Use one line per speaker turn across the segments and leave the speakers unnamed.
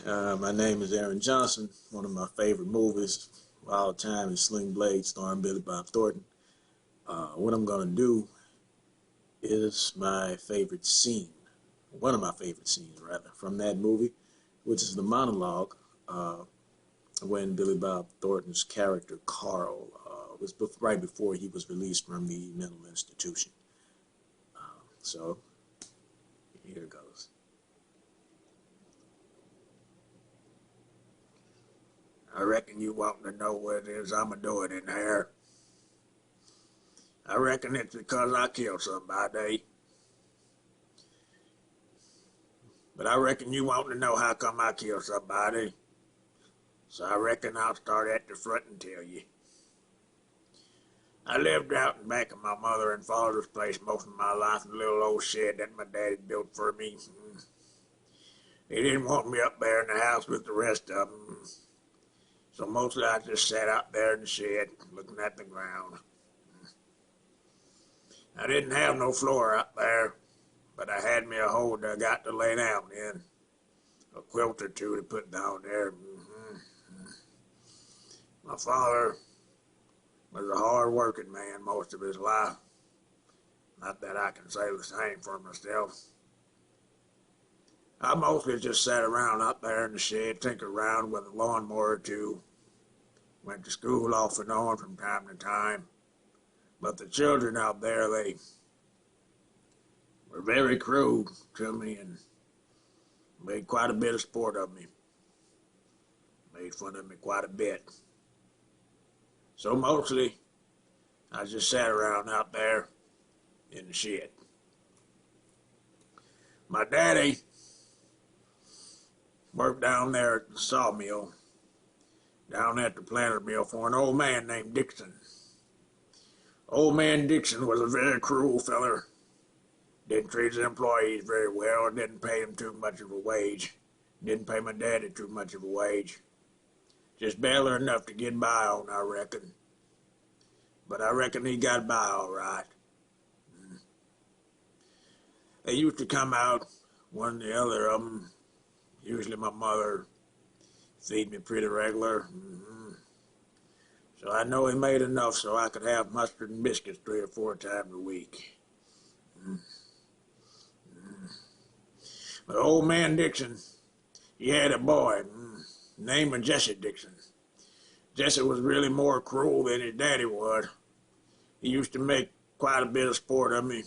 My name is Aaron Johnson. One of my favorite movies of all time is Slingblade, starring Billy Bob Thornton. What I'm going to do is my favorite scene, one of my favorite scenes, rather, from that movie, which is the monologue when Billy Bob Thornton's character, Carl, was right before he was released from the mental institution. So, here it goes. I reckon you want to know what it is I'm a-doing in here. I reckon it's because I killed somebody. But I reckon you want to know how come I killed somebody. So I reckon I'll start at the front and tell you. I lived out in back of my mother and father's place most of my life in a little old shed that my daddy built for me. He didn't want me up there in the house with the rest of them. So mostly I just sat out there in the shed looking at the ground. I didn't have no floor up there, but I had me a hole that I got to lay down in. A quilt or two to put down there. My father was a hard-working man most of his life. Not that I can say the same for myself. I mostly just sat around up there in the shed, tinkered around with a lawnmower or two. Went to school off and on from time to time. But the children out there, they were very cruel to me and made quite a bit of sport of me. Made fun of me quite a bit. So mostly, I just sat around out there in the shed. My daddy worked down there at the sawmill, down at the planter mill for an old man named Dixon. Old man Dixon was a very cruel feller. Didn't treat his employees very well, didn't pay them too much of a wage. Didn't pay my daddy too much of a wage. Just barely enough to get by on, I reckon. But I reckon he got by all right. They used to come out, one or the other of them, usually my mother, feed me pretty regular. So I know he made enough so I could have mustard and biscuits 3 or 4 times a week. But old man Dixon, he had a boy named Jesse Dixon. Jesse was really more cruel than his daddy was. He used to make quite a bit of sport of me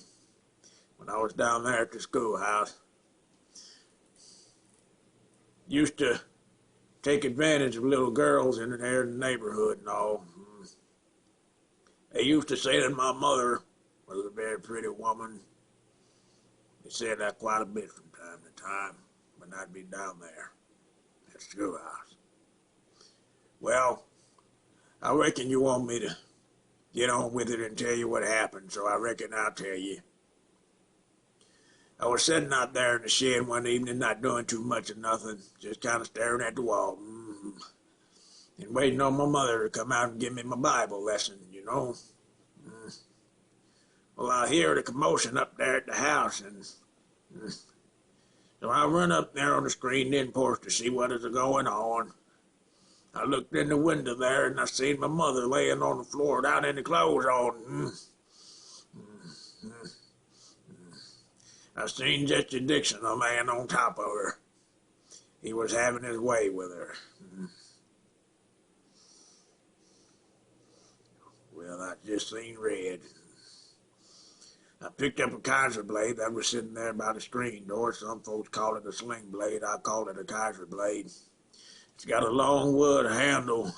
when I was down there at the schoolhouse. Used to take advantage of little girls in there in the neighborhood and all. They used to say that my mother was a very pretty woman. They said that quite a bit from time to time when I'd be down there at the schoolhouse. Well, I reckon you want me to get on with it and tell you what happened, so I reckon I'll tell you. I was sitting out there in the shed one evening, not doing too much of nothing, just kind of staring at the wall, and waiting on my mother to come out and give me my Bible lesson, you know. Well, I hear the commotion up there at the house, and so I run up there on the screen-in porch to see what is going on. I looked in the window there, and I seen my mother laying on the floor down in the clothes on. I seen Jesse Dixon, a man on top of her. He was having his way with her. Well, I just seen red. I picked up a Kaiser blade that was sitting there by the screen door. Some folks call it a sling blade. I call it a Kaiser blade. It's got a long wood handle,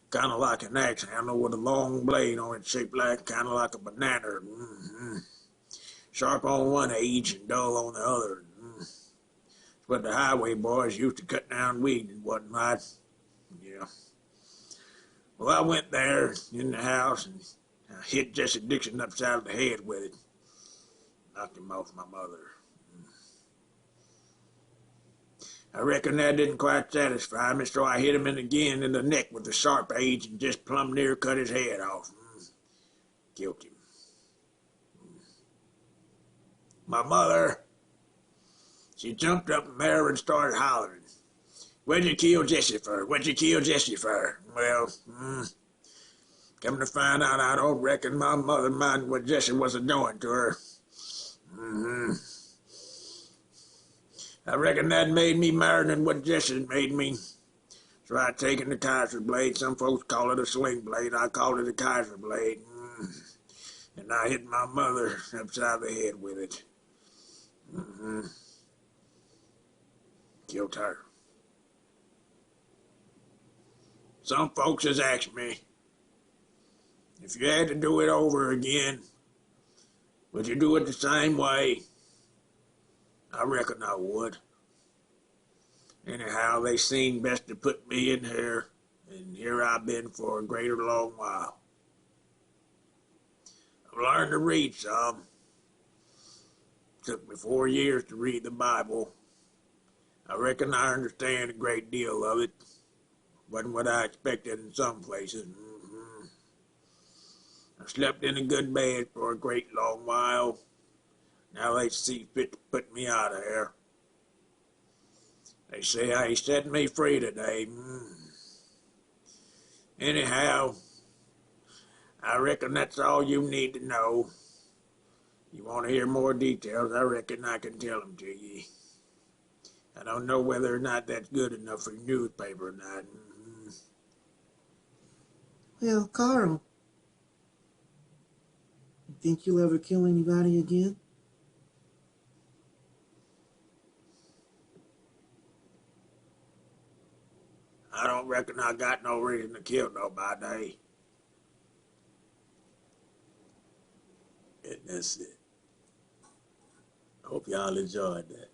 kind of like an axe handle with a long blade on it, shaped like kind of like a banana. Sharp on one edge and dull on the other. It's what the highway boys used to cut down weed and whatnot. Yeah. Well, I went there in the house and I hit Jesse Dixon upside the head with it. Knocked him off my mother. I reckon that didn't quite satisfy me, so I hit him again in the neck with the sharp edge and just plumb near cut his head off. Killed him. My mother, she jumped up in there and started hollering. What'd you kill Jesse for? What'd you kill Jesse for? Well, come to find out, I don't reckon my mother minded what Jesse was doing to her. I reckon that made me madder than what Jesse made me. So I taken the Kaiser blade. Some folks call it a sling blade. I call it a Kaiser blade. And I hit my mother upside the head with it. Killed her. Some folks has asked me, if you had to do it over again, would you do it the same way? I reckon I would. Anyhow, they seen best to put me in here, and here I've been for a greater long while. I've learned to read some. Took me 4 years to read the Bible. I reckon I understand a great deal of it. Wasn't what I expected in some places. I slept in a good bed for a great long while. Now they see fit to put me out of here. They say I set me free today. Anyhow, I reckon that's all you need to know. You want to hear more details, I reckon I can tell them to you. I don't know whether or not that's good enough for the newspaper or not.
Well, Carl, you think you'll ever kill anybody again?
I don't reckon I got no reason to kill nobody.
And that's it. Hope y'all enjoyed that.